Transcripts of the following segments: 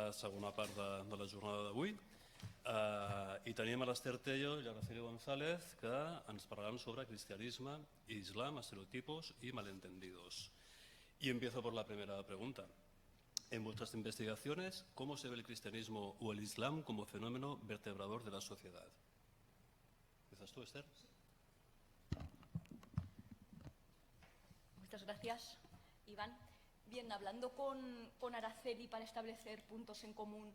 aquesta segona part de la jornada d'avui. I tenim a l'Ester Tello i l'Araceli González que ens parlaran sobre cristianisme, islam, estereotipos y malentendidos. Y empiezo por la primera pregunta. En vuestras investigaciones, ¿cómo se ve el cristianismo o el islam como fenómeno vertebrador de la sociedad? ¿Empiezas tú, Esther? Muchas gracias, Iván. Bien, hablando con Araceli para establecer puntos en común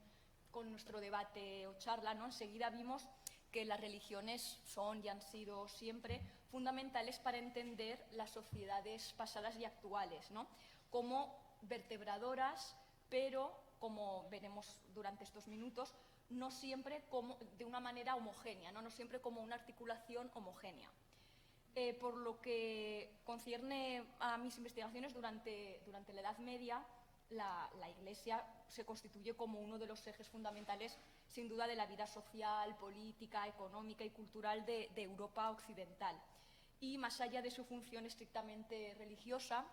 con nuestro debate o charla, ¿no? Enseguida vimos que las religiones son y han sido siempre fundamentales para entender las sociedades pasadas y actuales, ¿no? Como vertebradoras, pero, como veremos durante estos minutos, no siempre de una manera homogénea, no siempre como una articulación homogénea. Por lo que concierne a mis investigaciones durante la Edad Media, la Iglesia se constituye como uno de los ejes fundamentales, sin duda, de la vida social, política, económica y cultural de Europa occidental. Y más allá de su función estrictamente religiosa,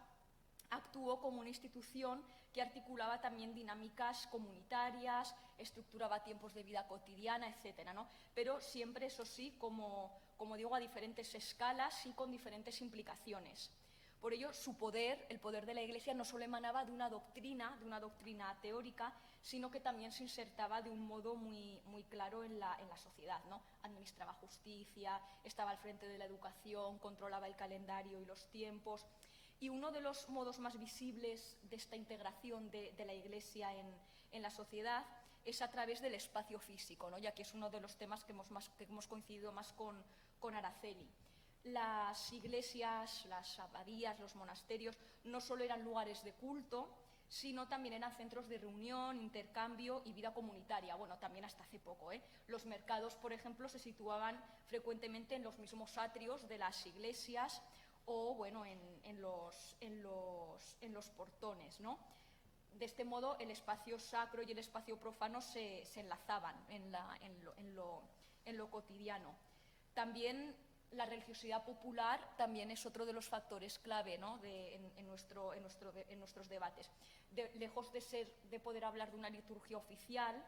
actuó como una institución que articulaba también dinámicas comunitarias, estructuraba tiempos de vida cotidiana, etcétera, ¿no? Pero siempre, eso sí, como digo, a diferentes escalas y con diferentes implicaciones. Por ello, su poder, el poder de la Iglesia, no solo emanaba de una doctrina teórica, sino que también se insertaba de un modo muy claro en la sociedad, ¿no? Administraba justicia, estaba al frente de la educación, controlaba el calendario y los tiempos. Y uno de los modos más visibles de esta integración de la Iglesia en la sociedad es a través del espacio físico, ¿no? Ya que es uno de los temas que hemos coincidido más con Araceli. Las iglesias, las abadías, los monasterios no solo eran lugares de culto, sino también eran centros de reunión, intercambio y vida comunitaria. Bueno, también hasta hace poco, Los mercados, por ejemplo, se situaban frecuentemente en los mismos atrios de las iglesias o, bueno, en los portones, ¿no? De este modo, el espacio sacro y el espacio profano se enlazaban en lo cotidiano. También la religiosidad popular también es otro de los factores clave, ¿no? en nuestros debates. Lejos de poder hablar de una liturgia oficial,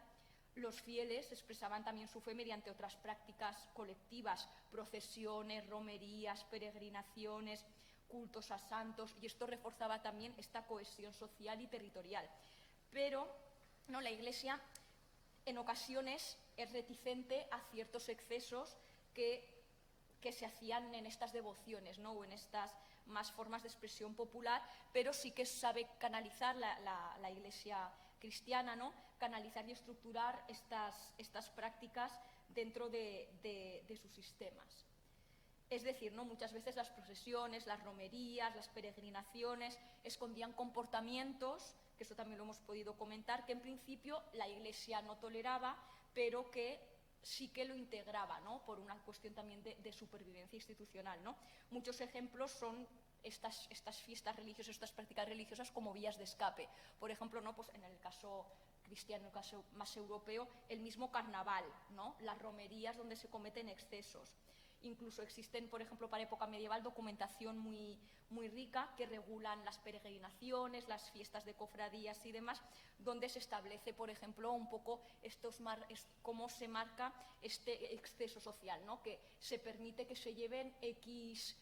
los fieles expresaban también su fe mediante otras prácticas colectivas, procesiones, romerías, peregrinaciones, cultos a santos, y esto reforzaba también esta cohesión social y territorial. Pero no, la Iglesia en ocasiones es reticente a ciertos excesos que se hacían en estas devociones, ¿no? O en estas más formas de expresión popular, pero sí que sabe canalizar la Iglesia cristiana, ¿no? Canalizar y estructurar estas prácticas dentro de sus sistemas. Es decir, ¿no? Muchas veces las procesiones, las romerías, las peregrinaciones escondían comportamientos, que eso también lo hemos podido comentar, que en principio la Iglesia no toleraba, pero que sí que lo integraba, ¿no? Por una cuestión también de supervivencia institucional, ¿no? Muchos ejemplos son estas fiestas religiosas, estas prácticas religiosas como vías de escape. Por ejemplo, ¿no? Pues en el caso cristiano, en el caso más europeo, el mismo carnaval, ¿no? Las romerías donde se cometen excesos. Incluso existen, por ejemplo, para época medieval, documentación muy rica que regulan las peregrinaciones, las fiestas de cofradías y demás, donde se establece, por ejemplo, un poco cómo se marca este exceso social, ¿no? Que se permite que se lleven X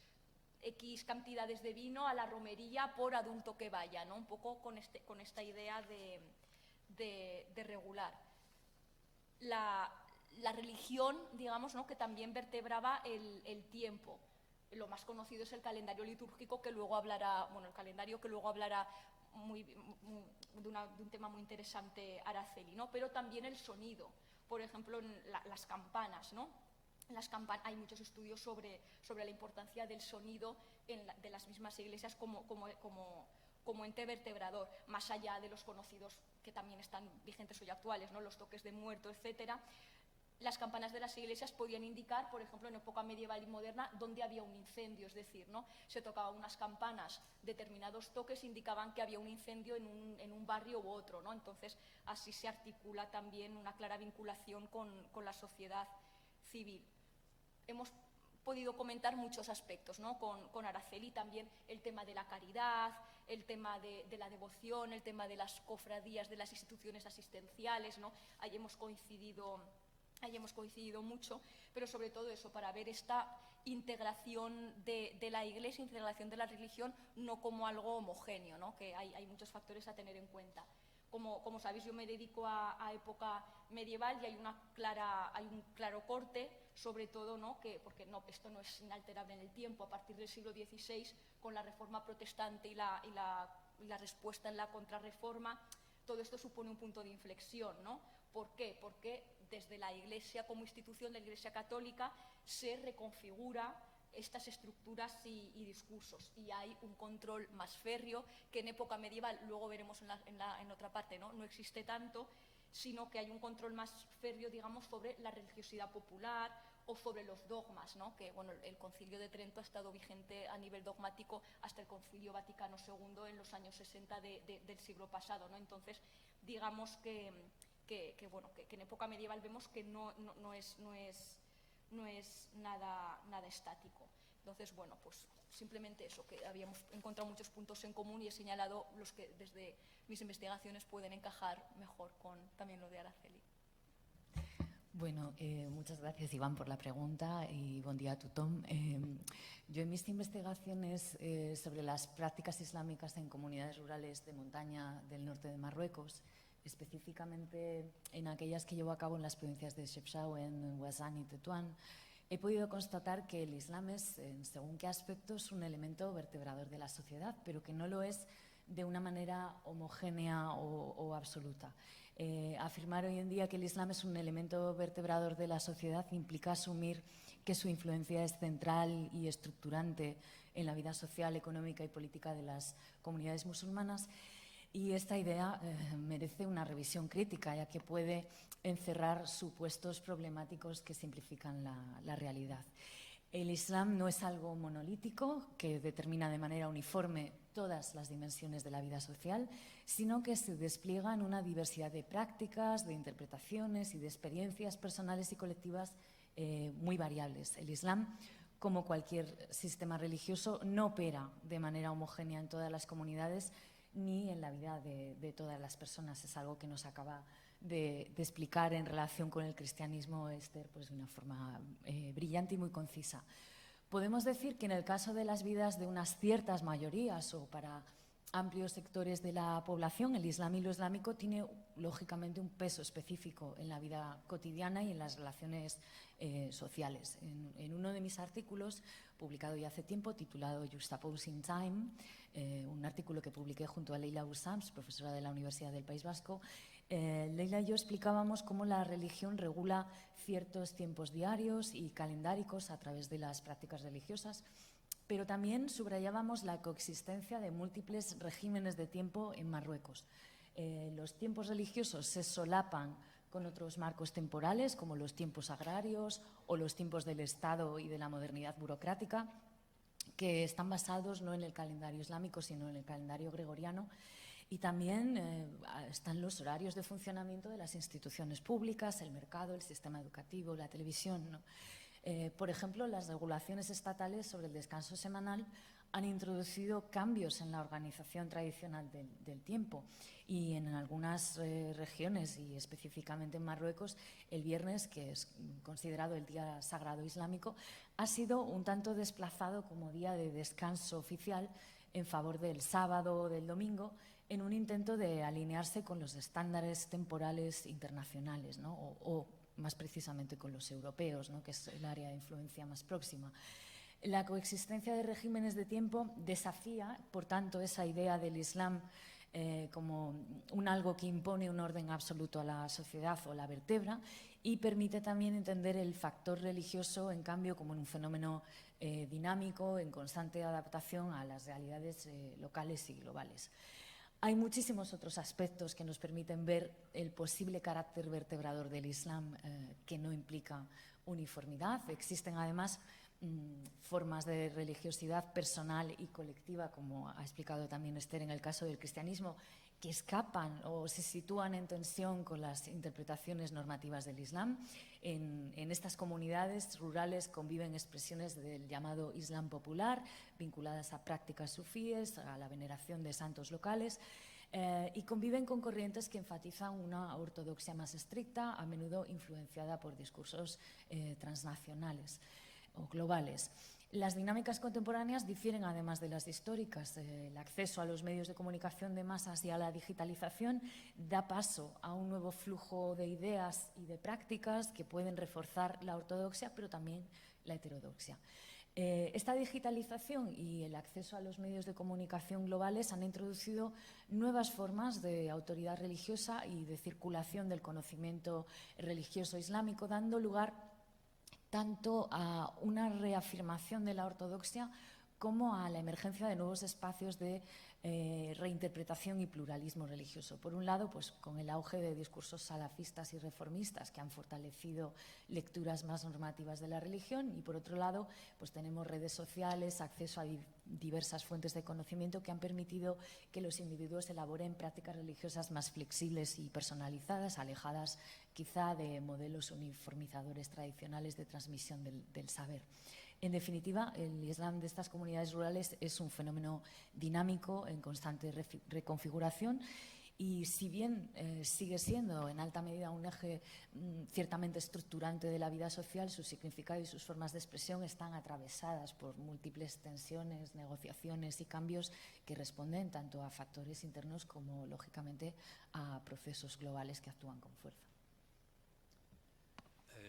cantidades de vino a la romería por adulto que vaya, ¿no? Un poco con esta idea de regular. La religión, digamos, ¿no? Que también vertebraba el tiempo. Lo más conocido es el calendario litúrgico, que luego hablará, bueno, el calendario que luego hablará de un tema muy interesante Araceli, ¿no? Pero también el sonido, por ejemplo, las campanas, ¿no? Hay muchos estudios sobre la importancia del sonido de las mismas iglesias como ente vertebrador, más allá de los conocidos que también están vigentes hoy actuales, ¿no? Los toques de muerto, etcétera. Las campanas de las iglesias podían indicar, por ejemplo, en época medieval y moderna, dónde había un incendio, es decir, ¿no? Se tocaban unas campanas, determinados toques indicaban que había un incendio en un barrio u otro, ¿no? Entonces, así se articula también una clara vinculación con la sociedad civil. Hemos podido comentar muchos aspectos, ¿no? Con Araceli también el tema de la caridad, el tema de la devoción, el tema de las cofradías, de las instituciones asistenciales, ¿no? Ahí hemos coincidido mucho, pero sobre todo eso, para ver esta integración de la Iglesia, integración de la religión, no como algo homogéneo, ¿no? Que hay muchos factores a tener en cuenta. Como sabéis, yo me dedico a época medieval y hay un claro corte, sobre todo, ¿no? Porque esto no es inalterable en el tiempo. A partir del siglo XVI, con la Reforma protestante y la respuesta en la Contrarreforma, todo esto supone un punto de inflexión, ¿no? ¿Por qué? Porque desde la Iglesia como institución, la Iglesia católica, se reconfigura estas estructuras y discursos, y hay un control más férreo que en época medieval, luego veremos en otra parte, no existe tanto, sino que hay un control más férreo, digamos, sobre la religiosidad popular o sobre los dogmas, ¿no? Que bueno, el Concilio de Trento ha estado vigente a nivel dogmático hasta el Concilio Vaticano II en los años 60 del siglo pasado, ¿no? Entonces, digamos que en época medieval vemos que no es nada estático. Entonces, bueno, pues simplemente eso, que habíamos encontrado muchos puntos en común y he señalado los que desde mis investigaciones pueden encajar mejor con también lo de Araceli. Bueno, muchas gracias, Iván, por la pregunta y buen día a tothom. Yo en mis investigaciones sobre las prácticas islámicas en comunidades rurales de montaña del norte de Marruecos, específicamente en aquellas que llevo a cabo en las provincias de Chefchaouen, Ouazzane y Tetuán, he podido constatar que el Islam es, en según qué aspectos, un elemento vertebrador de la sociedad, pero que no lo es de una manera homogénea o absoluta. Afirmar hoy en día que el Islam es un elemento vertebrador de la sociedad implica asumir que su influencia es central y estructurante en la vida social, económica y política de las comunidades musulmanas. Y esta idea merece una revisión crítica, ya que puede encerrar supuestos problemáticos que simplifican la realidad. El Islam no es algo monolítico que determina de manera uniforme todas las dimensiones de la vida social, sino que se despliega en una diversidad de prácticas, de interpretaciones y de experiencias personales y colectivas muy variables. El Islam, como cualquier sistema religioso, no opera de manera homogénea en todas las comunidades ni en la vida de todas las personas. Es algo que nos acaba de explicar en relación con el cristianismo Esther, pues de una forma brillante y muy concisa. Podemos decir que en el caso de las vidas de unas ciertas mayorías o para amplios sectores de la población, el Islam y lo islámico tiene lógicamente un peso específico en la vida cotidiana y en las relaciones sociales. En uno de mis artículos, publicado ya hace tiempo, titulado Juxtaposing Time, un artículo que publiqué junto a Leila Oussams, profesora de la Universidad del País Vasco, Leila y yo explicábamos cómo la religión regula ciertos tiempos diarios y calendáricos a través de las prácticas religiosas, pero también subrayábamos la coexistencia de múltiples regímenes de tiempo en Marruecos. Los tiempos religiosos se solapan con otros marcos temporales, como los tiempos agrarios o los tiempos del Estado y de la modernidad burocrática, que están basados no en el calendario islámico, sino en el calendario gregoriano. Y también están los horarios de funcionamiento de las instituciones públicas, el mercado, el sistema educativo, la televisión, ¿no? Por ejemplo, las regulaciones estatales sobre el descanso semanal han introducido cambios en la organización tradicional del tiempo y en algunas regiones, y específicamente en Marruecos, el viernes, que es considerado el día sagrado islámico, ha sido un tanto desplazado como día de descanso oficial en favor del sábado o del domingo, en un intento de alinearse con los estándares temporales internacionales, ¿no? o más precisamente con los europeos, ¿no? Que es el área de influencia más próxima. La coexistencia de regímenes de tiempo desafía, por tanto, esa idea del Islam como un algo que impone un orden absoluto a la sociedad o la vertebra, y permite también entender el factor religioso, en cambio, como un fenómeno dinámico, en constante adaptación a las realidades locales y globales. Hay muchísimos otros aspectos que nos permiten ver el posible carácter vertebrador del Islam que no implica uniformidad. Existen además formas de religiosidad personal y colectiva, como ha explicado también Esther en el caso del cristianismo, que escapan o se sitúan en tensión con las interpretaciones normativas del Islam. En estas comunidades rurales conviven expresiones del llamado Islam popular, vinculadas a prácticas sufíes, a la veneración de santos locales, y conviven con corrientes que enfatizan una ortodoxia más estricta, a menudo influenciada por discursos transnacionales o globales. Las dinámicas contemporáneas difieren además de las históricas. El acceso a los medios de comunicación de masas y a la digitalización da paso a un nuevo flujo de ideas y de prácticas que pueden reforzar la ortodoxia, pero también la heterodoxia. Esta digitalización y el acceso a los medios de comunicación globales han introducido nuevas formas de autoridad religiosa y de circulación del conocimiento religioso islámico, dando lugar tanto a una reafirmación de la ortodoxia como a la emergencia de nuevos espacios de reinterpretación y pluralismo religioso. Por un lado, pues, con el auge de discursos salafistas y reformistas que han fortalecido lecturas más normativas de la religión, y por otro lado, pues, tenemos redes sociales, acceso a diversas fuentes de conocimiento que han permitido que los individuos elaboren prácticas religiosas más flexibles y personalizadas, alejadas quizá de modelos uniformizadores tradicionales de transmisión del saber. En definitiva, el Islam de estas comunidades rurales es un fenómeno dinámico, en constante reconfiguración, y si bien sigue siendo en alta medida un eje ciertamente estructurante de la vida social, su significado y sus formas de expresión están atravesadas por múltiples tensiones, negociaciones y cambios que responden tanto a factores internos como, lógicamente, a procesos globales que actúan con fuerza.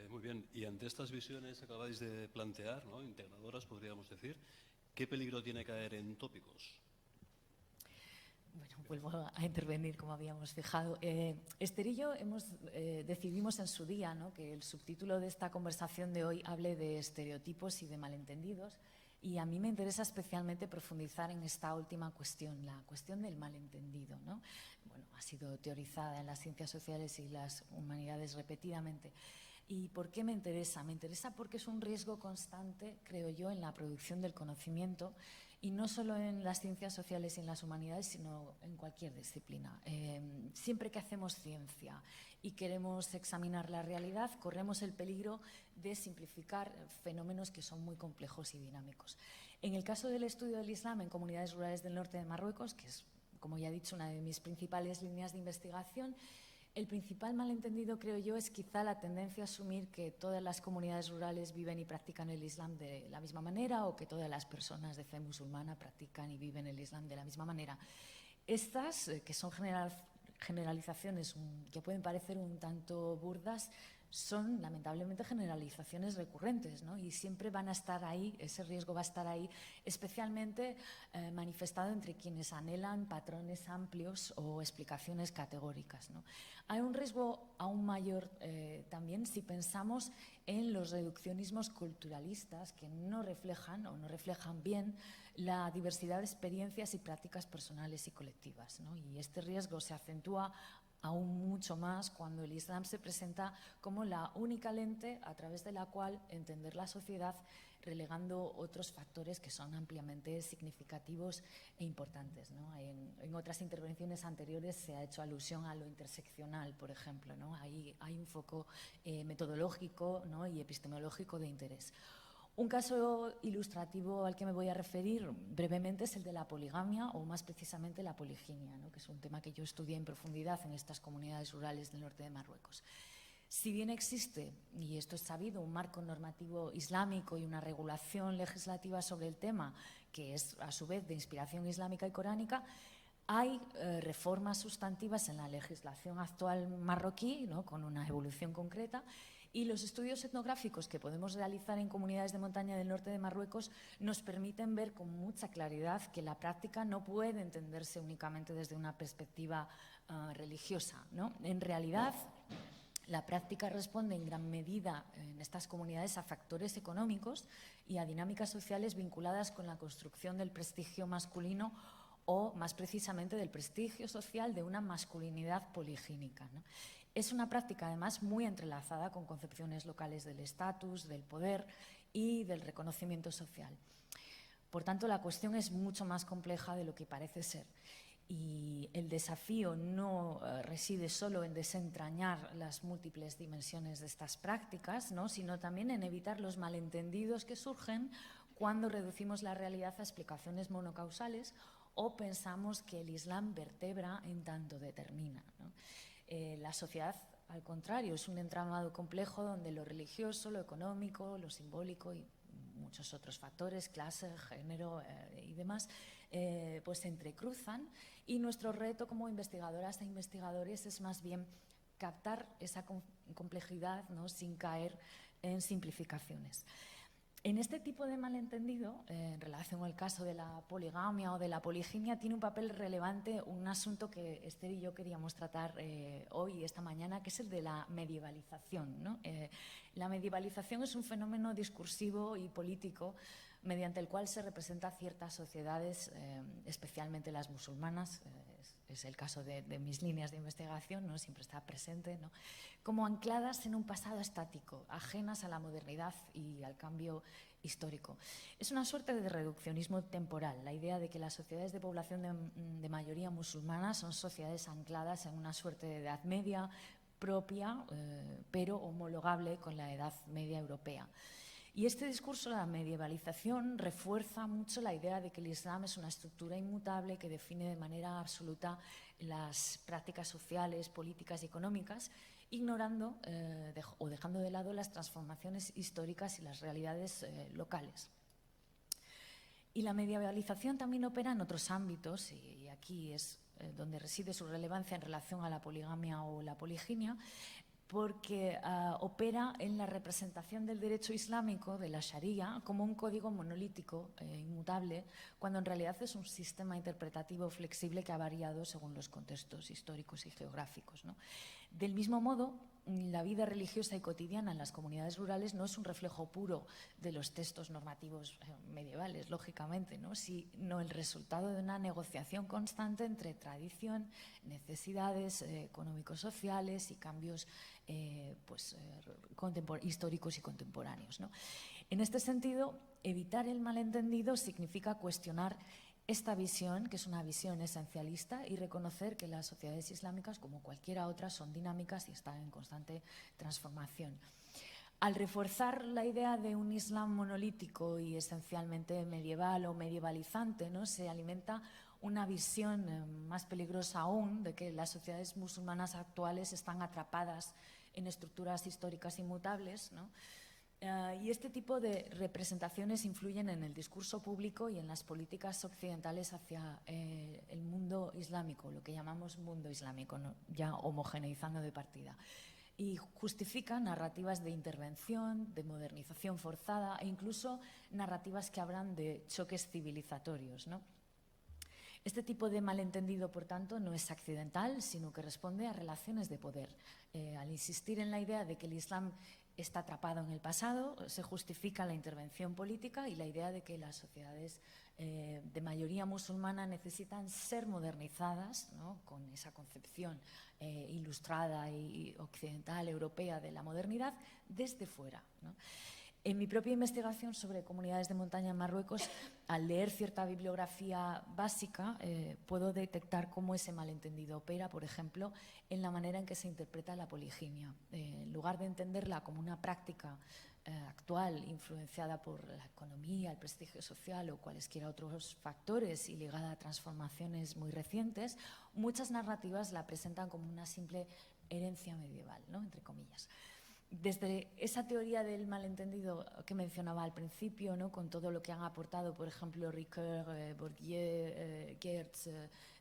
Muy bien, y ante estas visiones que acabáis de plantear, ¿no?, integradoras, podríamos decir, ¿qué peligro tiene caer en tópicos? Bueno, vuelvo a intervenir, como habíamos fijado. Esther y yo decidimos en su día, ¿no?, que el subtítulo de esta conversación de hoy hable de estereotipos y de malentendidos, y a mí me interesa especialmente profundizar en esta última cuestión, la cuestión del malentendido, ¿no? Bueno, ha sido teorizada en las ciencias sociales y las humanidades repetidamente. ¿Y por qué me interesa? Me interesa porque es un riesgo constante, creo yo, en la producción del conocimiento, y no solo en las ciencias sociales y en las humanidades, sino en cualquier disciplina. Siempre que hacemos ciencia y queremos examinar la realidad, corremos el peligro de simplificar fenómenos que son muy complejos y dinámicos. En el caso del estudio del Islam en comunidades rurales del norte de Marruecos, que es, como ya he dicho, una de mis principales líneas de investigación, el principal malentendido, creo yo, es quizá la tendencia a asumir que todas las comunidades rurales viven y practican el Islam de la misma manera, o que todas las personas de fe musulmana practican y viven el Islam de la misma manera. Estas, que son generalizaciones que pueden parecer un tanto burdas, son lamentablemente generalizaciones recurrentes, ¿no? Y siempre van a estar ahí, ese riesgo va a estar ahí, especialmente manifestado entre quienes anhelan patrones amplios o explicaciones categóricas, ¿no? Hay un riesgo aún mayor también si pensamos en los reduccionismos culturalistas que no reflejan o no reflejan bien la diversidad de experiencias y prácticas personales y colectivas, ¿no? Y este riesgo se acentúa aún mucho más cuando el Islam se presenta como la única lente a través de la cual entender la sociedad, relegando otros factores que son ampliamente significativos e importantes, ¿no? En otras intervenciones anteriores se ha hecho alusión a lo interseccional, por ejemplo, ¿no? Ahí hay un foco metodológico, ¿no?, y epistemológico de interés. Un caso ilustrativo al que me voy a referir brevemente es el de la poligamia, o más precisamente la poliginia, ¿no?, que es un tema que yo estudié en profundidad en estas comunidades rurales del norte de Marruecos. Si bien existe, y esto es sabido, un marco normativo islámico y una regulación legislativa sobre el tema, que es a su vez de inspiración islámica y coránica, hay reformas sustantivas en la legislación actual marroquí, ¿no?, con una evolución concreta. Y los estudios etnográficos que podemos realizar en comunidades de montaña del norte de Marruecos nos permiten ver con mucha claridad que la práctica no puede entenderse únicamente desde una perspectiva religiosa, ¿no? En realidad, la práctica responde en gran medida en estas comunidades a factores económicos y a dinámicas sociales vinculadas con la construcción del prestigio masculino, o más precisamente del prestigio social de una masculinidad poligínica, ¿no? Es una práctica además muy entrelazada con concepciones locales del estatus, del poder y del reconocimiento social. Por tanto, la cuestión es mucho más compleja de lo que parece ser. Y el desafío no reside solo en desentrañar las múltiples dimensiones de estas prácticas, ¿no?, sino también en evitar los malentendidos que surgen cuando reducimos la realidad a explicaciones monocausales o pensamos que el Islam vertebra en tanto determina, ¿no? La sociedad, al contrario, es un entramado complejo donde lo religioso, lo económico, lo simbólico y muchos otros factores, clase, género y demás, pues se entrecruzan, y nuestro reto como investigadoras e investigadores es más bien captar esa complejidad, ¿no?, sin caer en simplificaciones. En este tipo de malentendido, en relación al caso de la poligamia o de la poliginia, tiene un papel relevante un asunto que Esther y yo queríamos tratar hoy, esta mañana, que es el de la medievalización, ¿no? La medievalización es un fenómeno discursivo y político mediante el cual se representa ciertas sociedades, especialmente las musulmanas, es el caso de mis líneas de investigación, ¿no?, siempre está presente, ¿no?, como ancladas en un pasado estático, ajenas a la modernidad y al cambio histórico. Es una suerte de reduccionismo temporal, la idea de que las sociedades de población de mayoría musulmana son sociedades ancladas en una suerte de edad media propia, pero homologable con la edad media europea. Y este discurso de la medievalización refuerza mucho la idea de que el Islam es una estructura inmutable que define de manera absoluta las prácticas sociales, políticas y económicas, ignorando o dejando de lado las transformaciones históricas y las realidades locales. Y la medievalización también opera en otros ámbitos, y aquí es donde reside su relevancia en relación a la poligamia o la poliginia, porque opera en la representación del derecho islámico, de la Sharia, como un código monolítico, inmutable, cuando en realidad es un sistema interpretativo flexible que ha variado según los contextos históricos y geográficos, ¿no? Del mismo modo, la vida religiosa y cotidiana en las comunidades rurales no es un reflejo puro de los textos normativos medievales, lógicamente, ¿no?, sino el resultado de una negociación constante entre tradición, necesidades económico-sociales y cambios históricos y contemporáneos, ¿no? En este sentido, evitar el malentendido significa cuestionar esta visión, que es una visión esencialista, y reconocer que las sociedades islámicas, como cualquiera otra, son dinámicas y están en constante transformación. Al reforzar la idea de un Islam monolítico y esencialmente medieval o medievalizante, ¿no?, se alimenta una visión más peligrosa aún de que las sociedades musulmanas actuales están atrapadas en estructuras históricas inmutables, ¿no? Y este tipo de representaciones influyen en el discurso público y en las políticas occidentales hacia el mundo islámico, lo que llamamos mundo islámico, ¿no?, ya homogeneizando de partida. Y justifica narrativas de intervención, de modernización forzada e incluso narrativas que hablan de choques civilizatorios, ¿no? Este tipo de malentendido, por tanto, no es accidental, sino que responde a relaciones de poder. Al insistir en la idea de que el Islam está atrapado en el pasado, se justifica la intervención política y la idea de que las sociedades de mayoría musulmana necesitan ser modernizadas, ¿no?, con esa concepción ilustrada y occidental, europea de la modernidad, desde fuera, ¿no? En mi propia investigación sobre comunidades de montaña en Marruecos, al leer cierta bibliografía básica, puedo detectar cómo ese malentendido opera, por ejemplo, en la manera en que se interpreta la poliginia. En lugar de entenderla como una práctica actual, influenciada por la economía, el prestigio social o cualesquiera otros factores y ligada a transformaciones muy recientes, muchas narrativas la presentan como una simple herencia medieval, ¿no?, entre comillas. Desde esa teoría del malentendido que mencionaba al principio, ¿no?, con todo lo que han aportado, por ejemplo, Ricoeur, Bourdieu, Geertz,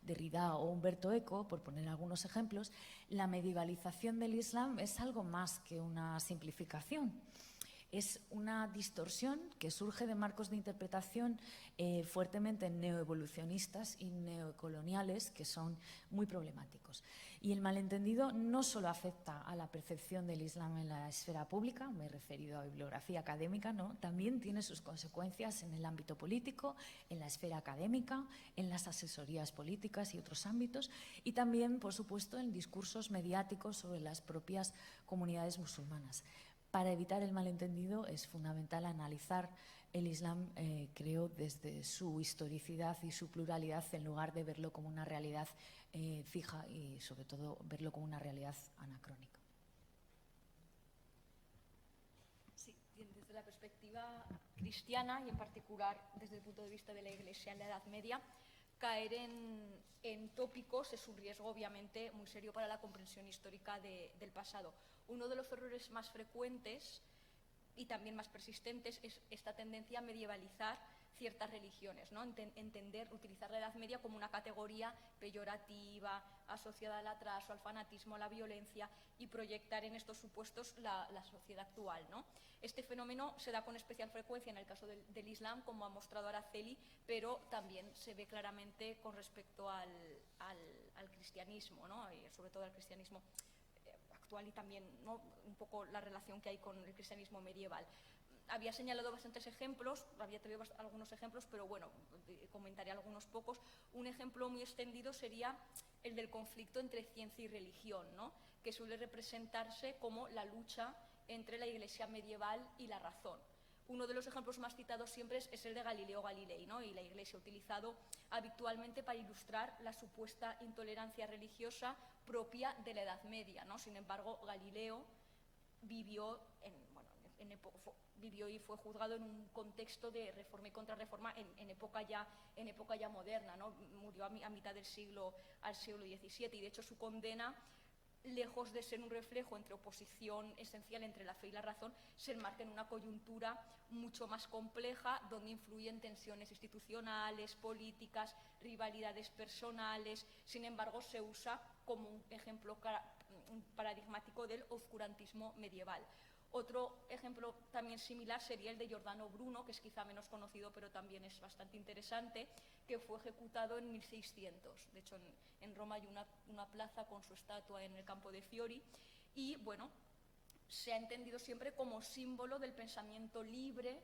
Derrida o Umberto Eco, por poner algunos ejemplos, la medievalización del Islam es algo más que una simplificación. Es una distorsión que surge de marcos de interpretación fuertemente neoevolucionistas y neocoloniales que son muy problemáticos. Y el malentendido no solo afecta a la percepción del Islam en la esfera pública, me he referido a bibliografía académica, ¿no?, también tiene sus consecuencias en el ámbito político, en la esfera académica, en las asesorías políticas y otros ámbitos, y también, por supuesto, en discursos mediáticos sobre las propias comunidades musulmanas. Para evitar el malentendido es fundamental analizar el Islam, creo, desde su historicidad y su pluralidad, en lugar de verlo como una realidad fija y, sobre todo, verlo como una realidad anacrónica. Sí, desde la perspectiva cristiana y en particular desde el punto de vista de la Iglesia en la Edad Media, caer en tópicos es un riesgo obviamente muy serio para la comprensión histórica del pasado. Uno de los errores más frecuentes y también más persistentes es esta tendencia a medievalizar ciertas religiones, ¿no? Utilizar la Edad Media como una categoría peyorativa, asociada al atraso, al fanatismo, a la violencia, y proyectar en estos supuestos la sociedad actual, ¿no? Este fenómeno se da con especial frecuencia en el caso del Islam, como ha mostrado Araceli, pero también se ve claramente con respecto al cristianismo, ¿no? Y sobre todo al cristianismo actual y también, ¿no?, un poco la relación que hay con el cristianismo medieval. Había señalado bastantes ejemplos, había traído algunos ejemplos, pero bueno, comentaré algunos pocos. Un ejemplo muy extendido sería el del conflicto entre ciencia y religión, ¿no?, que suele representarse como la lucha entre la Iglesia medieval y la razón. Uno de los ejemplos más citados siempre es el de Galileo Galilei, ¿no?, y la Iglesia utilizado habitualmente para ilustrar la supuesta intolerancia religiosa propia de la Edad Media, ¿no? Sin embargo, Galileo vivió y fue juzgado en un contexto de reforma y contrarreforma en época ya moderna, ¿no? Murió a mitad del al siglo XVII, y de hecho su condena, lejos de ser un reflejo entre oposición esencial entre la fe y la razón, se enmarca en una coyuntura mucho más compleja, donde influyen tensiones institucionales, políticas, rivalidades personales. Sin embargo, se usa como un ejemplo paradigmático del oscurantismo medieval. Otro ejemplo también similar sería el de Giordano Bruno, que es quizá menos conocido, pero también es bastante interesante, que fue ejecutado en 1600. De hecho, en Roma hay una plaza con su estatua en el Campo de Fiori, y bueno, se ha entendido siempre como símbolo del pensamiento libre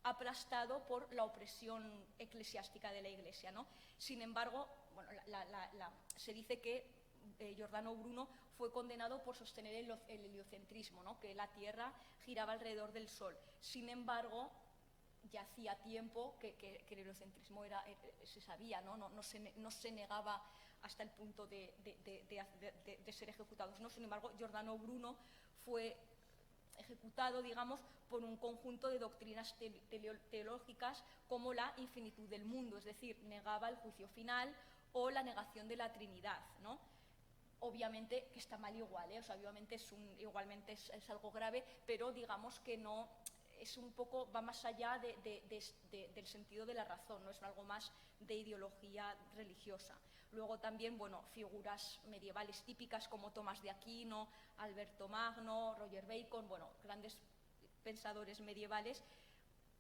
aplastado por la opresión eclesiástica de la Iglesia, ¿no? Sin embargo, bueno, se dice que Giordano Bruno fue condenado por sostener el heliocentrismo, ¿no?, que la Tierra giraba alrededor del Sol. Sin embargo, ya hacía tiempo que el heliocentrismo se sabía, ¿no? No se negaba hasta el punto de ser ejecutados, ¿no? Sin embargo, Giordano Bruno fue ejecutado, digamos, por un conjunto de doctrinas teológicas como la infinitud del mundo, es decir, negaba el juicio final o la negación de la Trinidad, ¿no? Obviamente que está mal igual, ¿eh? O sea, obviamente igualmente es algo grave, pero digamos que no, es un poco, va más allá del sentido de la razón, no es algo más de ideología religiosa. Luego también, bueno, figuras medievales típicas como Tomás de Aquino, Alberto Magno, Roger Bacon, bueno, grandes pensadores medievales,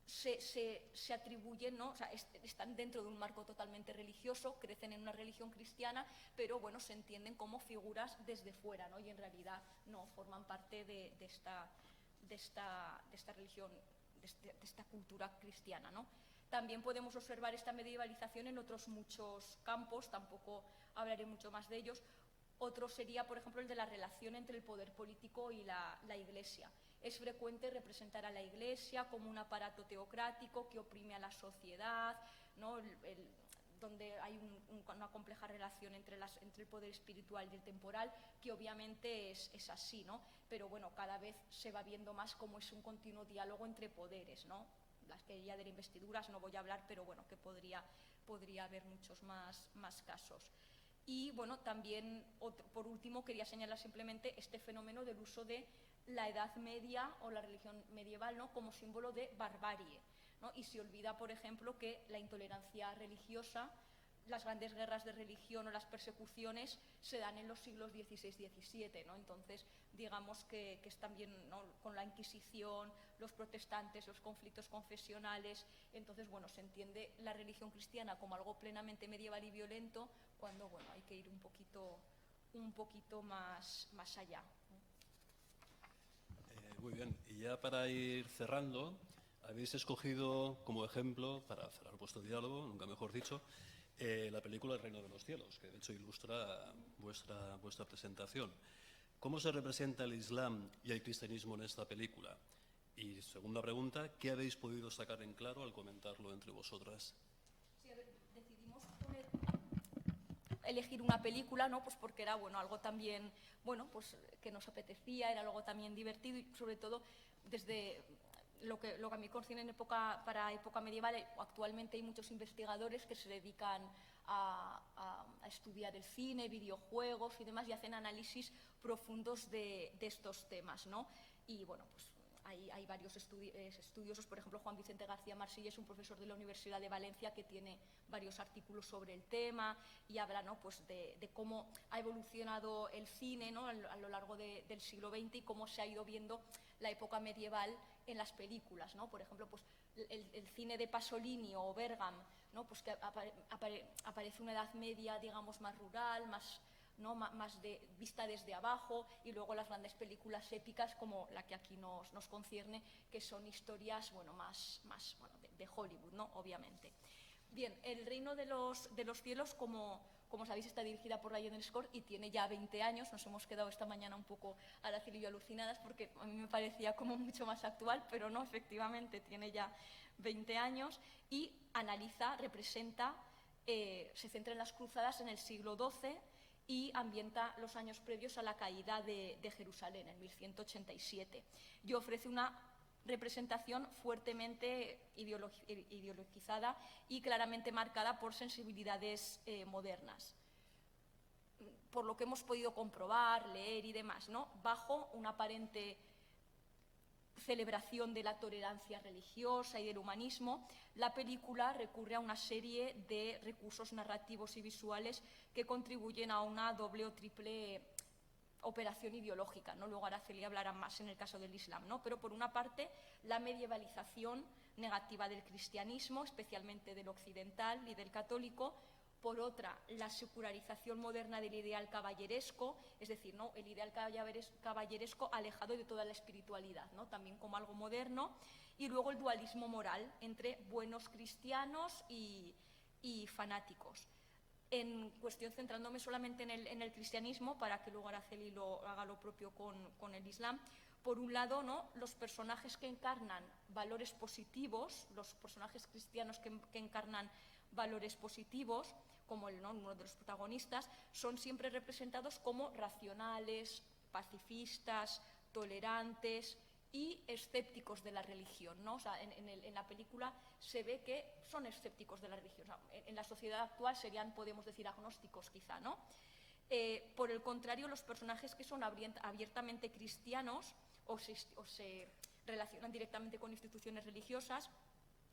se atribuyen, ¿no? O sea, están dentro de un marco totalmente religioso, crecen en una religión cristiana, pero bueno, se entienden como figuras desde fuera, ¿no? Y en realidad no forman parte de esta religión, de esta cultura cristiana, ¿no? También podemos observar esta medievalización en otros muchos campos, tampoco hablaré mucho más de ellos. Otro sería, por ejemplo, el de la relación entre el poder político y la Iglesia. Es frecuente representar a la Iglesia como un aparato teocrático que oprime a la sociedad, ¿no? Donde hay una compleja relación entre el poder espiritual y el temporal, que obviamente es así, ¿no? Pero bueno, cada vez se va viendo más cómo es un continuo diálogo entre poderes, ¿no? Las que ya de la investidura no voy a hablar, pero bueno, que podría haber muchos más casos. Y bueno, también, por último, quería señalar simplemente este fenómeno del uso de la Edad Media o la religión medieval, ¿no?, como símbolo de barbarie, ¿no? Y se olvida, por ejemplo, que la intolerancia religiosa, las grandes guerras de religión o las persecuciones se dan en los siglos XVI y XVII, ¿no? Entonces, digamos que es también, ¿no?, con la Inquisición, los protestantes, los conflictos confesionales. Entonces, bueno, se entiende la religión cristiana como algo plenamente medieval y violento, cuando, bueno, hay que ir un poquito más allá, ¿no? Muy bien, y ya para ir cerrando, habéis escogido como ejemplo, para cerrar vuestro diálogo, nunca mejor dicho, la película El Reino de los Cielos, que de hecho ilustra vuestra presentación. ¿cómo se representa el Islam y el cristianismo en esta película? Y segunda pregunta, ¿qué habéis podido sacar en claro al comentarlo entre vosotras? Sí, a ver, decidimos elegir una película, ¿no? Pues porque era, bueno, algo también, bueno, pues que nos apetecía, era algo también divertido y sobre todo desde lo que a mí concierne para época medieval. Actualmente hay muchos investigadores que se dedican a estudiar el cine, videojuegos y demás, y hacen análisis profundos de estos temas, ¿no? Y bueno, pues hay varios estudiosos, por ejemplo, Juan Vicente García Marsilla es un profesor de la Universidad de Valencia que tiene varios artículos sobre el tema y habla, ¿no? Pues de cómo ha evolucionado el cine, ¿no? a lo largo del siglo XX y cómo se ha ido viendo la época medieval en las películas, ¿no? Por ejemplo, pues el cine de Pasolini o Bergam, ¿no? Pues que aparece una Edad Media, digamos, más rural, más, ¿no? más vista desde abajo, y luego las grandes películas épicas como la que aquí nos concierne, que son historias, bueno, más bueno, de Hollywood, ¿no? Obviamente. Bien, El Reino de los Cielos, como sabéis, está dirigida por Lion Score y tiene ya 20 años. Nos hemos quedado esta mañana un poco, Araceli y yo, alucinadas porque a mí me parecía como mucho más actual, pero no, efectivamente tiene ya 20 años y analiza, representa, se centra en las cruzadas en el siglo XII y ambienta los años previos a la caída de Jerusalén, en 1187, y ofrece una representación fuertemente ideologizada y claramente marcada por sensibilidades modernas. Por lo que hemos podido comprobar, leer y demás, ¿no? Bajo una aparente celebración de la tolerancia religiosa y del humanismo, la película recurre a una serie de recursos narrativos y visuales que contribuyen a una doble o triple operación ideológica, ¿no? Luego Araceli hablará más en el caso del Islam, ¿no? Pero por una parte, la medievalización negativa del cristianismo, especialmente del occidental y del católico. Por otra, la secularización moderna del ideal caballeresco, es decir, ¿no? El ideal caballeresco alejado de toda la espiritualidad, ¿no? También como algo moderno. Y luego el dualismo moral entre buenos cristianos y fanáticos. En cuestión, centrándome solamente en el cristianismo, para que luego Araceli haga lo propio con el Islam. Por un lado, ¿no? Los personajes que encarnan valores positivos, los personajes cristianos que encarnan valores positivos, como uno de los protagonistas, son siempre representados como racionales, pacifistas, tolerantes y escépticos de la religión, ¿no? O sea, en la película se ve que son escépticos de la religión. O sea, en la sociedad actual serían, podemos decir, agnósticos quizá, ¿no? Por el contrario, los personajes que son abiertamente cristianos o se relacionan directamente con instituciones religiosas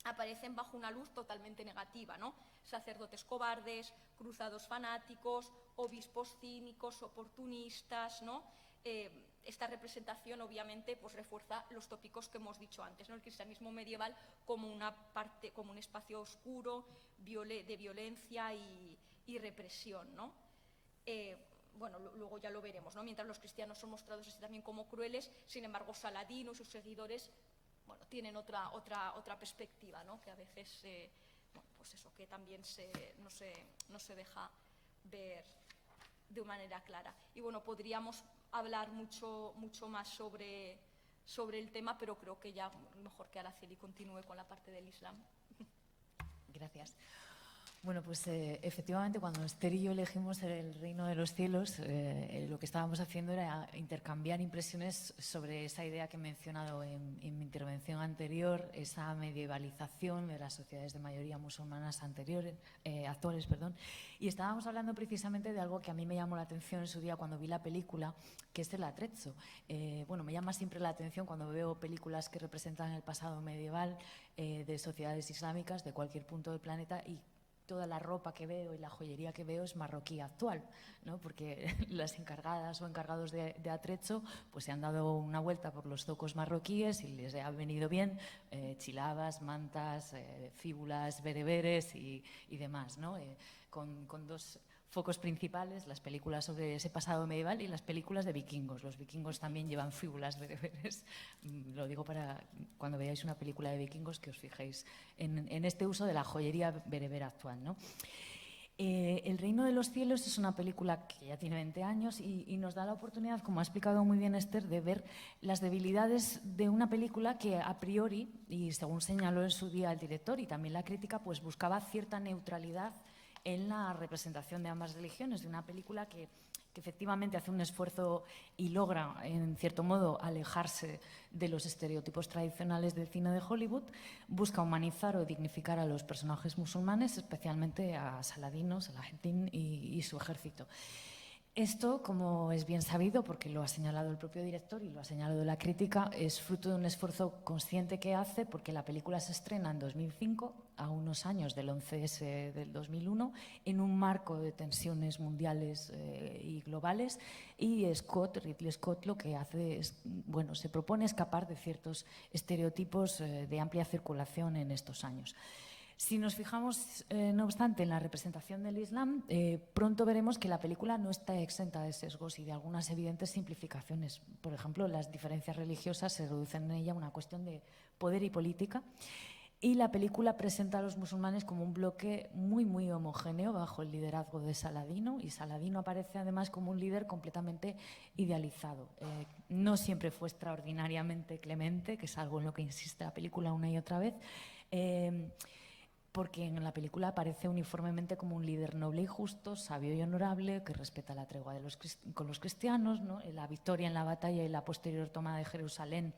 aparecen bajo una luz totalmente negativa, ¿no? Sacerdotes cobardes, cruzados fanáticos, obispos cínicos, oportunistas, ¿no? Esta representación obviamente pues refuerza los tópicos que hemos dicho antes, ¿no? El cristianismo medieval como como un espacio oscuro de violencia y represión, ¿no? Bueno, luego ya lo veremos, ¿no? Mientras los cristianos son mostrados así también como crueles, sin embargo Saladino y sus seguidores, bueno, tienen otra perspectiva, ¿no? Que a veces, bueno, pues eso, que también no se deja ver de manera clara. Y bueno, podríamos hablar mucho más sobre el tema, pero creo que ya mejor que Araceli continúe con la parte del Islam. Gracias. Bueno, pues efectivamente cuando Esther y yo elegimos El Reino de los Cielos, lo que estábamos haciendo era intercambiar impresiones sobre esa idea que he mencionado en mi intervención anterior, esa medievalización de las sociedades de mayoría musulmanas actuales, y estábamos hablando precisamente de algo que a mí me llamó la atención en su día cuando vi la película, que es el atrezzo. Bueno, me llama siempre la atención cuando veo películas que representan el pasado medieval de sociedades islámicas de cualquier punto del planeta, y toda la ropa que veo y la joyería que veo es marroquí actual, ¿no? Porque las encargadas o encargados de atrezzo pues se han dado una vuelta por los zocos marroquíes y les ha venido bien chilabas, mantas, fíbulas, bereberes y demás, ¿no? Con dos focos principales, las películas sobre ese pasado medieval y las películas de vikingos. Los vikingos también llevan fíbulas, bereberes. Lo digo para cuando veáis una película de vikingos que os fijéis en este uso de la joyería bereber actual, ¿no? El Reino de los Cielos es una película que ya tiene 20 años y nos da la oportunidad, como ha explicado muy bien Esther, de ver las debilidades de una película que a priori, y según señaló en su día el director y también la crítica, pues buscaba cierta neutralidad en la representación de ambas religiones, de una película que efectivamente hace un esfuerzo y logra, en cierto modo, alejarse de los estereotipos tradicionales del cine de Hollywood, busca humanizar o dignificar a los personajes musulmanes, especialmente a Saladino, Salaheddin y su ejército. Esto, como es bien sabido, porque lo ha señalado el propio director y lo ha señalado la crítica, es fruto de un esfuerzo consciente que hace, porque la película se estrena en 2005, a unos años del 11S del 2001, en un marco de tensiones mundiales y globales, y Ridley Scott, lo que hace es, bueno, se propone escapar de ciertos estereotipos de amplia circulación en estos años. Si nos fijamos, no obstante, en la representación del Islam, pronto veremos que la película no está exenta de sesgos y de algunas evidentes simplificaciones. Por ejemplo, las diferencias religiosas se reducen en ella a una cuestión de poder y política. Y la película presenta a los musulmanes como un bloque muy, muy homogéneo bajo el liderazgo de Saladino, y Saladino aparece además como un líder completamente idealizado. No siempre fue extraordinariamente clemente, que es algo en lo que insiste la película una y otra vez, porque en la película aparece uniformemente como un líder noble y justo, sabio y honorable, que respeta la tregua con los cristianos, ¿no? La victoria en la batalla y la posterior toma de Jerusalén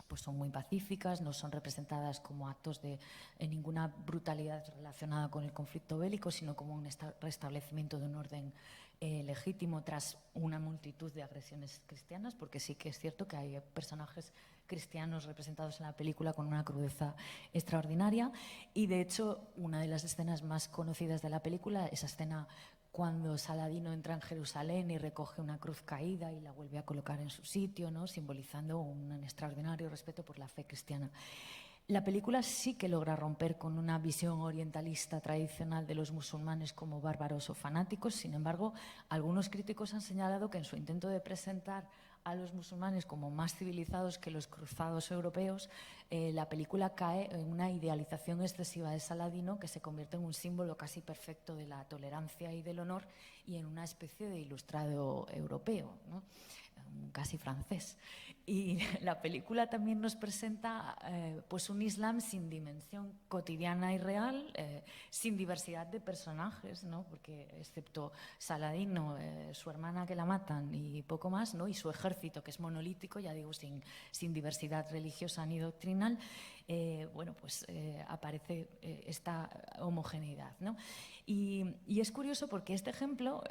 pues son muy pacíficas, no son representadas como actos de ninguna brutalidad relacionada con el conflicto bélico, sino como un restablecimiento de un orden legítimo tras una multitud de agresiones cristianas, porque sí que es cierto que hay personajes cristianos representados en la película con una crudeza extraordinaria. Y de hecho, una de las escenas más conocidas de la película, esa escena cuando Saladino entra en Jerusalén y recoge una cruz caída y la vuelve a colocar en su sitio, ¿no? Simbolizando un extraordinario respeto por la fe cristiana. La película sí que logra romper con una visión orientalista tradicional de los musulmanes como bárbaros o fanáticos. Sin embargo, algunos críticos han señalado que en su intento de presentar a los musulmanes como más civilizados que los cruzados europeos, la película cae en una idealización excesiva de Saladino, que se convierte en un símbolo casi perfecto de la tolerancia y del honor, y en una especie de ilustrado europeo, ¿no? Casi francés. Y la película también nos presenta pues un Islam sin dimensión cotidiana y real, sin diversidad de personajes, ¿no? Porque excepto Saladino, su hermana que la matan y poco más, ¿no? Y su ejército, que es monolítico, ya digo, sin diversidad religiosa ni doctrinal, bueno, pues aparece esta homogeneidad, ¿no? Y es curioso porque este ejemplo,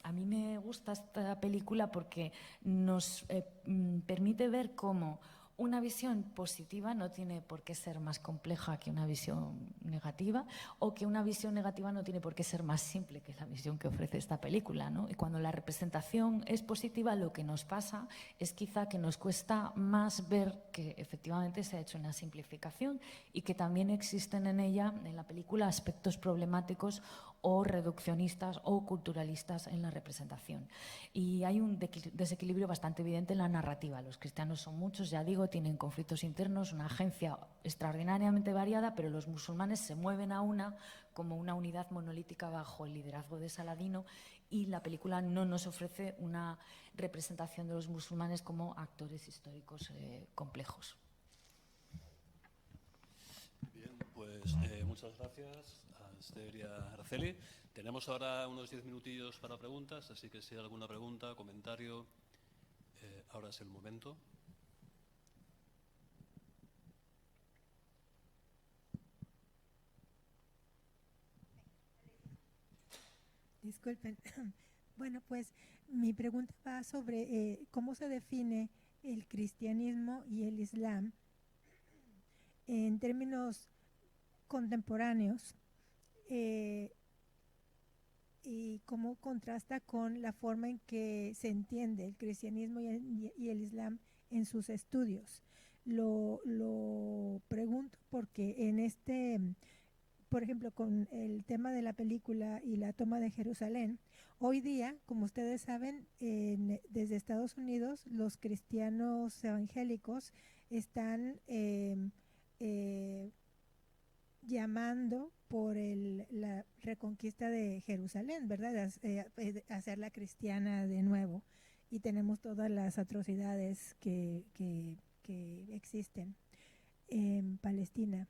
a mí me gusta esta película porque nos permite ver cómo una visión positiva no tiene por qué ser más compleja que una visión negativa, o que una visión negativa no tiene por qué ser más simple que la visión que ofrece esta película, ¿no? Y cuando la representación es positiva, lo que nos pasa es quizá que nos cuesta más ver que efectivamente se ha hecho una simplificación y que también existen en ella, en la película, aspectos problemáticos o reduccionistas o culturalistas en la representación. Y hay un desequilibrio bastante evidente en la narrativa. Los cristianos son muchos, ya digo, tienen conflictos internos, una agencia extraordinariamente variada, pero los musulmanes se mueven a una como una unidad monolítica bajo el liderazgo de Saladino, y la película no nos ofrece una representación de los musulmanes como actores históricos complejos. Bien, pues muchas gracias a Esther y a Araceli. Tenemos ahora unos 10 minutillos para preguntas, así que si hay alguna pregunta, comentario, ahora es el momento. Disculpen. Bueno, pues mi pregunta va sobre cómo se define el cristianismo y el islam en términos contemporáneos, y cómo contrasta con la forma en que se entiende el cristianismo y el islam en sus estudios. Lo pregunto porque por ejemplo, con el tema de la película y la toma de Jerusalén, hoy día, como ustedes saben, desde Estados Unidos, los cristianos evangélicos están llamando por la reconquista de Jerusalén, ¿verdad? Hacerla cristiana de nuevo. Y tenemos todas las atrocidades que existen en Palestina.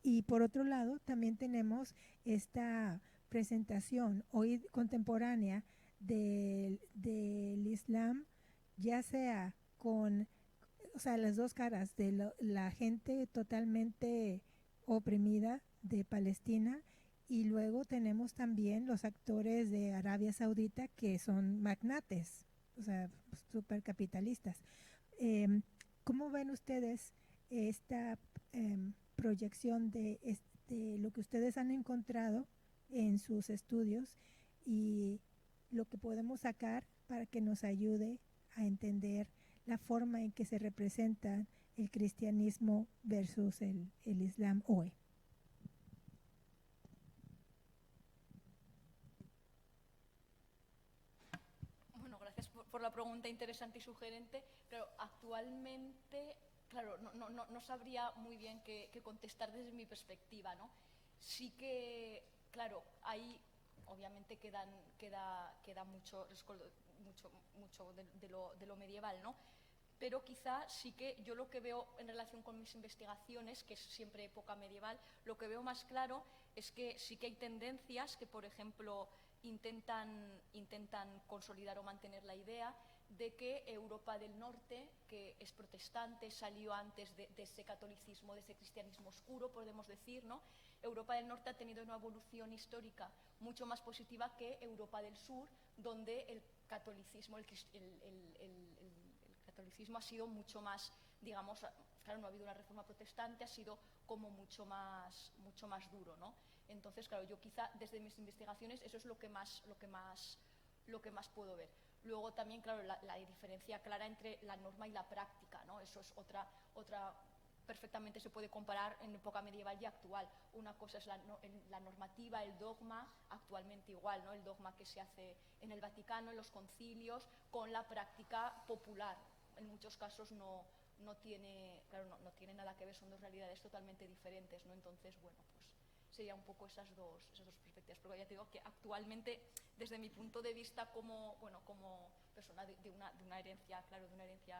Y por otro lado, también tenemos esta presentación hoy contemporánea del Islam, ya sea con, o sea, las dos caras de la gente totalmente oprimida de Palestina, y luego tenemos también los actores de Arabia Saudita que son magnates, o sea, supercapitalistas. ¿Cómo ven ustedes esta proyección de lo que ustedes han encontrado en sus estudios y lo que podemos sacar para que nos ayude a entender la forma en que se representa el cristianismo versus el Islam hoy? Bueno, gracias por la pregunta interesante y sugerente. Pero actualmente, claro, no sabría muy bien qué contestar desde mi perspectiva, ¿no? Sí que, claro, ahí obviamente queda mucho de lo medieval, ¿no? Pero quizá sí que yo lo que veo en relación con mis investigaciones, que es siempre época medieval, lo que veo más claro es que sí que hay tendencias que, por ejemplo, intentan consolidar o mantener la idea de que Europa del Norte, que es protestante, salió antes de ese catolicismo, de ese cristianismo oscuro, podemos decir, ¿no? Europa del Norte ha tenido una evolución histórica mucho más positiva que Europa del Sur, donde el catolicismo, el catolicismo ha sido mucho más, digamos, claro, no ha habido una reforma protestante, ha sido como mucho más duro, ¿no? Entonces, claro, yo quizá desde mis investigaciones eso es lo que más puedo ver. Luego también, claro, la diferencia clara entre la norma y la práctica, ¿no? Eso es otra perfectamente se puede comparar en época medieval y actual. Una cosa es la normativa, el dogma, actualmente igual, ¿no? El dogma que se hace en el Vaticano, en los concilios, con la práctica popular. En muchos casos no tiene nada que ver, son dos realidades totalmente diferentes, ¿no? Entonces, bueno, pues sería un poco esas dos perspectivas. Pero ya te digo que actualmente, desde mi punto de vista como persona de una herencia, claro, de una herencia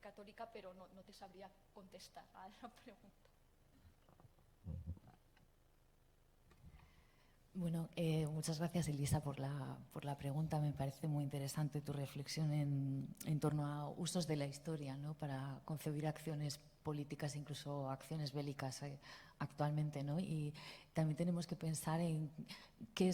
católica, pero no te sabría contestar a la pregunta. Bueno, muchas gracias, Elisa, por la pregunta. Me parece muy interesante tu reflexión en torno a usos de la historia, ¿no? Para concebir acciones políticas, incluso acciones bélicas actualmente, ¿no? Y también tenemos que pensar en cuál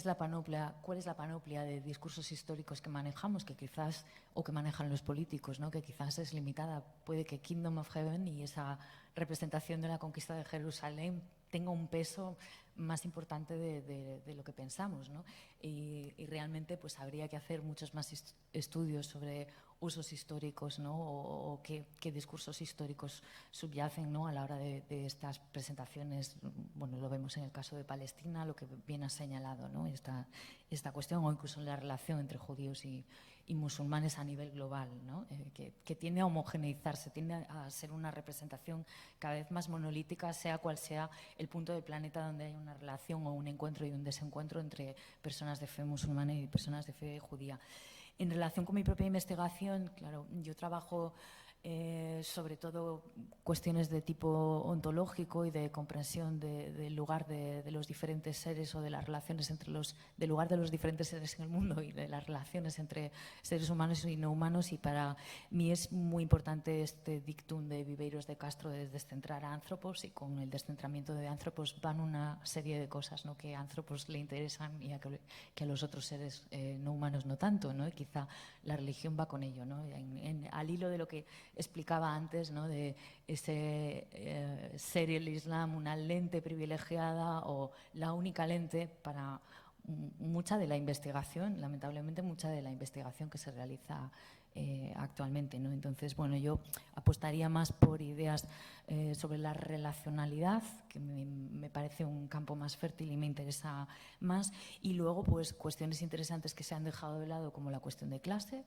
es la panoplia de discursos históricos que manejamos, que quizás, o que manejan los políticos, ¿no? Que quizás es limitada. Puede que Kingdom of Heaven y esa representación de la conquista de Jerusalén tenga un peso más importante de lo que pensamos, ¿no? Y realmente pues habría que hacer muchos más estudios sobre usos históricos, ¿no? O qué discursos históricos subyacen, ¿no? A la hora de estas presentaciones. Bueno, lo vemos en el caso de Palestina, lo que bien has señalado, ¿no? Esta cuestión, o incluso en la relación entre judíos y musulmanes a nivel global, ¿no? Que tiende a homogeneizarse, tiende a ser una representación cada vez más monolítica, sea cual sea el punto del planeta donde hay una relación o un encuentro y un desencuentro entre personas de fe musulmana y personas de fe judía. En relación con mi propia investigación, claro, yo trabajo sobre todo cuestiones de tipo ontológico y de comprensión del lugar de los diferentes seres, o de las relaciones del lugar de los diferentes seres en el mundo y de las relaciones entre seres humanos y no humanos. Y para mí es muy importante este dictum de Viveiros de Castro de descentrar a Anthropos, y con el descentramiento de Anthropos van una serie de cosas, ¿no? Que a Anthropos le interesan y que a los otros seres no humanos no tanto, ¿no? Y quizá la religión va con ello, ¿no? Al hilo de lo que explicaba antes, ¿no? De ese ser el Islam una lente privilegiada o la única lente para mucha de la investigación, lamentablemente mucha de la investigación que se realiza actualmente, ¿no? Entonces, bueno, yo apostaría más por ideas sobre la relacionalidad, que me parece un campo más fértil y me interesa más, y luego pues cuestiones interesantes que se han dejado de lado, como la cuestión de clase,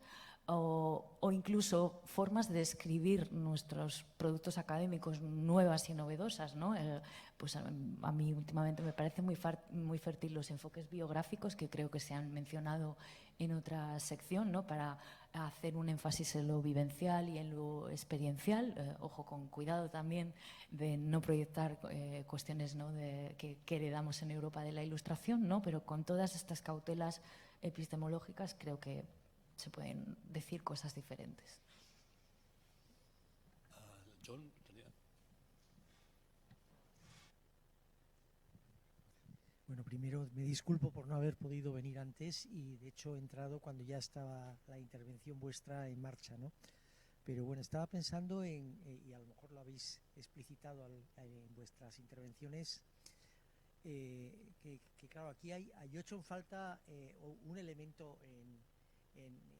o incluso formas de escribir nuestros productos académicos nuevas y novedosas, ¿no? Pues a mí últimamente me parece muy fértil los enfoques biográficos, que creo que se han mencionado en otra sección, ¿no? Para hacer un énfasis en lo vivencial y en lo experiencial, ojo, con cuidado también de no proyectar cuestiones, ¿no? que heredamos en Europa de la Ilustración, ¿no? Pero con todas estas cautelas epistemológicas creo que se pueden decir cosas diferentes. John, tenía... Bueno, primero me disculpo por no haber podido venir antes y de hecho he entrado cuando ya estaba la intervención vuestra en marcha, ¿no? Pero bueno, estaba pensando en, y a lo mejor lo habéis explicitado en vuestras intervenciones, que claro, aquí yo he hecho en falta un elemento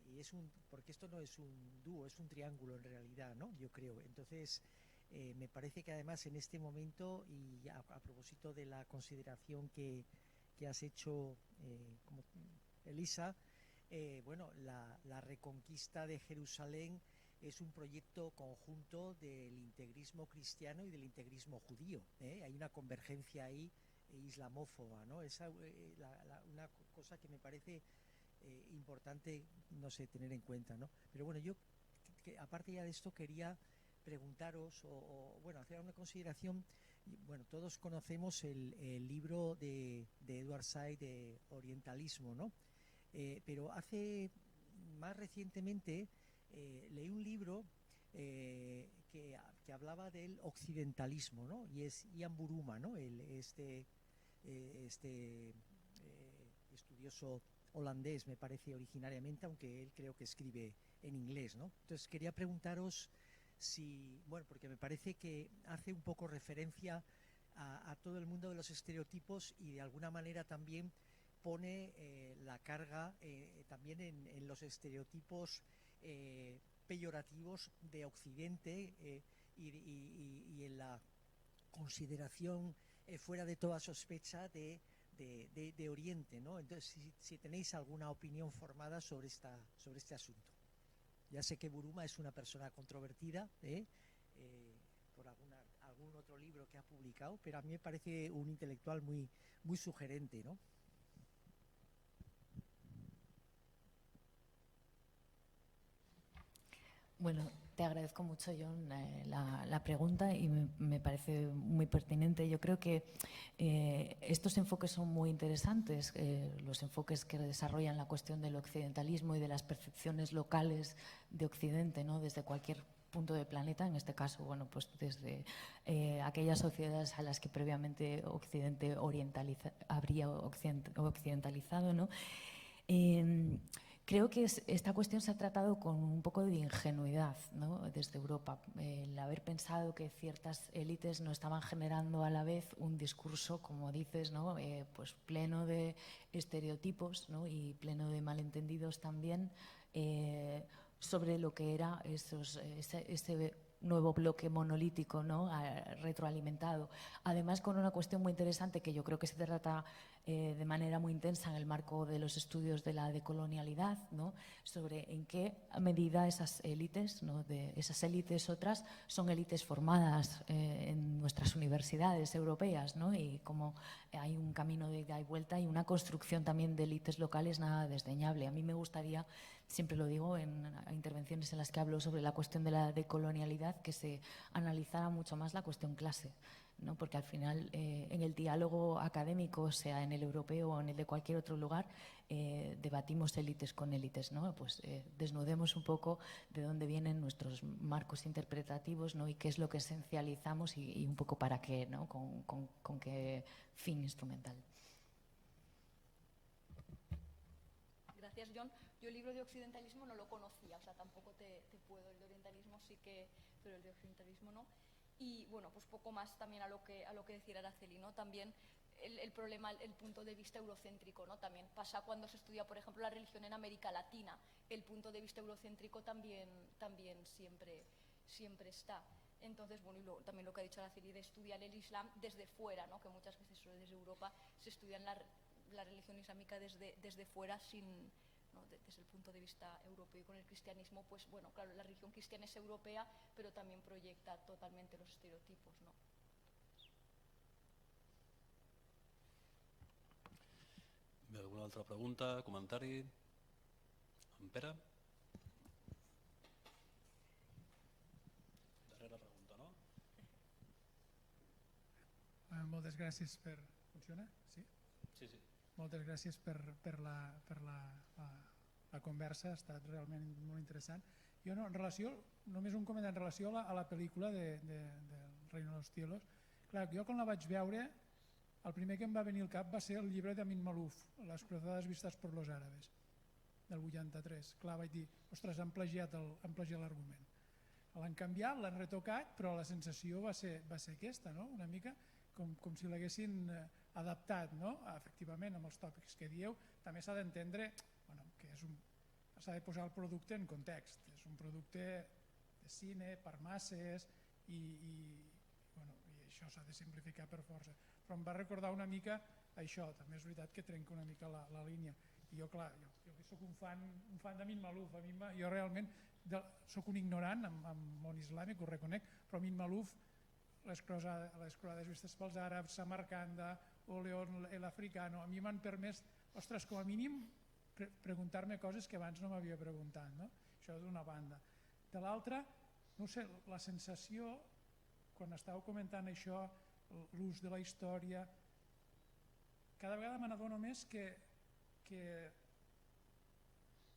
y porque esto no es un dúo, es un triángulo en realidad, ¿no? Yo creo. Entonces, me parece que además en este momento, y a propósito de la consideración que has hecho, como Elisa, bueno, la reconquista de Jerusalén es un proyecto conjunto del integrismo cristiano y del integrismo judío, ¿eh? Hay una convergencia ahí islamófoba, ¿no? Una cosa que me parece importante, no sé, tener en cuenta, ¿no? Pero bueno, yo, aparte ya de esto, quería preguntaros bueno, hacer una consideración. Bueno, todos conocemos el libro de Edward Said de Orientalismo, ¿no? Pero más recientemente leí un libro que hablaba del occidentalismo, ¿no? Y es Ian Buruma, ¿no? Este estudioso holandés, me parece originariamente, aunque él creo que escribe en inglés, ¿no? Entonces quería preguntaros bueno, porque me parece que hace un poco referencia a todo el mundo de los estereotipos y de alguna manera también pone la carga también en los estereotipos peyorativos de Occidente y en la consideración fuera de toda sospecha de Oriente, ¿no? Entonces, si tenéis alguna opinión formada sobre este asunto. Ya sé que Buruma es una persona controvertida por algún otro libro que ha publicado, pero a mí me parece un intelectual muy sugerente, ¿no? Bueno, te agradezco mucho, John, la pregunta y me parece muy pertinente. Yo creo que estos enfoques son muy interesantes, los enfoques que desarrollan la cuestión del occidentalismo y de las percepciones locales de Occidente, ¿no? Desde cualquier punto del planeta, en este caso, bueno, pues desde aquellas sociedades a las que previamente Occidente habría occidentalizado, ¿no? Creo que esta cuestión se ha tratado con un poco de ingenuidad, ¿no? Desde Europa, el haber pensado que ciertas élites no estaban generando a la vez un discurso, como dices, ¿no? Pues pleno de estereotipos, ¿no? Y pleno de malentendidos también sobre lo que era ese nuevo bloque monolítico, ¿no? Retroalimentado. Además, con una cuestión muy interesante que yo creo que se trata de manera muy intensa en el marco de los estudios de la decolonialidad, ¿no? Sobre en qué medida esas élites, ¿no? Esas élites otras son élites formadas en nuestras universidades europeas, ¿no? Y cómo hay un camino de ida y vuelta y una construcción también de élites locales nada desdeñable. A mí me gustaría, siempre lo digo en intervenciones en las que hablo sobre la cuestión de la decolonialidad, que se analizara mucho más la cuestión clase, ¿no? Porque al final en el diálogo académico, sea en el europeo o en el de cualquier otro lugar, debatimos élites con élites, ¿no? Pues desnudemos un poco de dónde vienen nuestros marcos interpretativos, ¿no? Y qué es lo que esencializamos y un poco para qué, ¿no? Con qué fin instrumental. Gracias, John. Yo el libro de occidentalismo no lo conocía, o sea, tampoco te puedo. El de orientalismo sí que, pero el de occidentalismo no. Y bueno, pues poco más también a lo que decía Araceli, ¿no? También el problema, el punto de vista eurocéntrico, ¿no? También pasa cuando se estudia, por ejemplo, la religión en América Latina. El punto de vista eurocéntrico también siempre está. Entonces, bueno, y también lo que ha dicho Araceli de estudiar el Islam desde fuera, ¿no? Que muchas veces solo desde Europa se estudia la religión islámica desde fuera, ¿no? Desde el punto de vista europeo. Y con el cristianismo, pues bueno, claro, la religión cristiana es europea, pero también proyecta totalmente los estereotipos, ¿no? ¿Alguna altra pregunta, comentari? En Pere? Darrera pregunta, no? Moltes gràcies per... Funciona? Sí? Sí, sí. Moltes gràcies per la conversa, ha estat realment molt interessant. Jo no, en relació, només un comentari en relació a la pel·lícula del Reino de los Cielos. Clar, jo quan la vaig veure, el primer que em va venir al cap va ser el llibre d'Amin Malouf, Les cruzadas vistas por los árabes, del 83. Clar, vaig dir, ostres, han plagiat l'argument. L'han canviat, l'han retocat, però la sensació va ser aquesta, no? Una mica com si l'haguessin adaptat, no? Efectivament, amb els tòpics que dieu. També s'ha d'entendre que s'ha de posar el producte en context. És un producte de cine, per masses, i això s'ha de simplificar per força. Però em va recordar una mica això, també és veritat que trenca una mica la línia. I jo, clar, jo soc un fan d'Amin Malouf, jo realment soc un ignorant en món islàmic, ho reconec, però Amin Malouf, les croades vistes pels àrabs, Samarcanda, o León el Africano, a mi m'han permès, ostres, com a mínim, preguntar-me coses que abans no m'havia preguntat, no? Això d'una banda. De l'altra, no sé, la sensació, quan estàveu comentant això, l'ús de la història, cada vegada me n'adono més que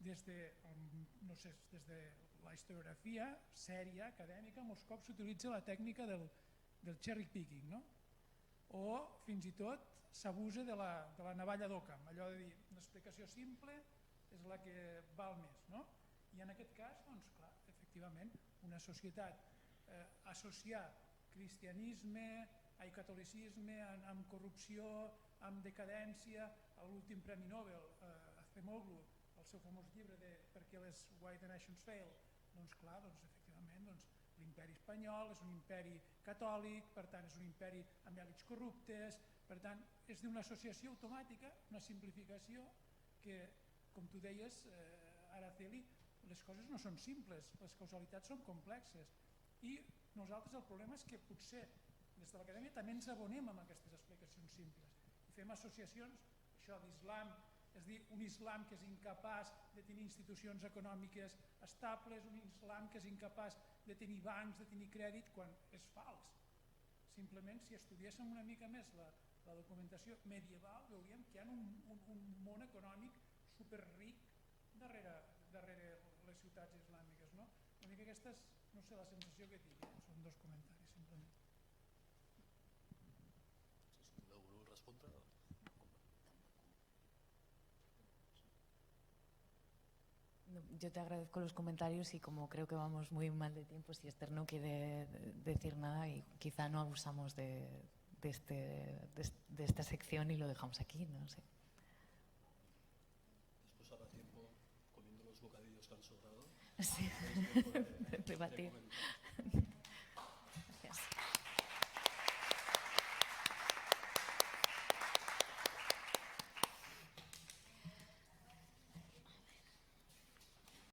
des de la historiografia sèria, acadèmica, molts cops s'utilitza la tècnica del cherry picking, no? O fins i tot s'abusa de la navalla d'Occam, allò de dir una explicació simple és la que val més, no? I en aquest cas, doncs clar, efectivament, una societat associar cristianisme, catolicisme, amb corrupció, amb decadència, l'últim Premi Nobel, Acemoglu, el seu famós llibre de Per què les White Nations Fail, doncs clar, efectivament, l'imperi espanyol és un imperi catòlic, per tant és un imperi amb èlits corruptes, per tant és d'una associació automàtica, una simplificació que, com tu deies, Araceli, les coses no són simples, les causalitats són complexes i nosaltres el problema és que potser des de l'acadèmia també ens abonem amb aquestes explicacions simples i fem associacions, això d'islam, és dir, un islam que és incapaç de tenir institucions econòmiques estables, un islam que és incapaç de tenir bancs, de tenir crèdit, quan és fals. Simplement, si estudiéssim una mica més la documentació medieval, veuríem que hi ha un món econòmic superric darrere les ciutats islàmiques, no? Una mica aquesta és, no sé, la sensació que tinc, són dos comentaris, simplement. Si voleu respondre... Yo te agradezco los comentarios y como creo que vamos muy mal de tiempo, si Esther no quiere decir nada y quizá no abusamos de esta sección y lo dejamos aquí, no sé. Después habrá tiempo, comiendo los bocadillos que han sobrado. Sí, debatir.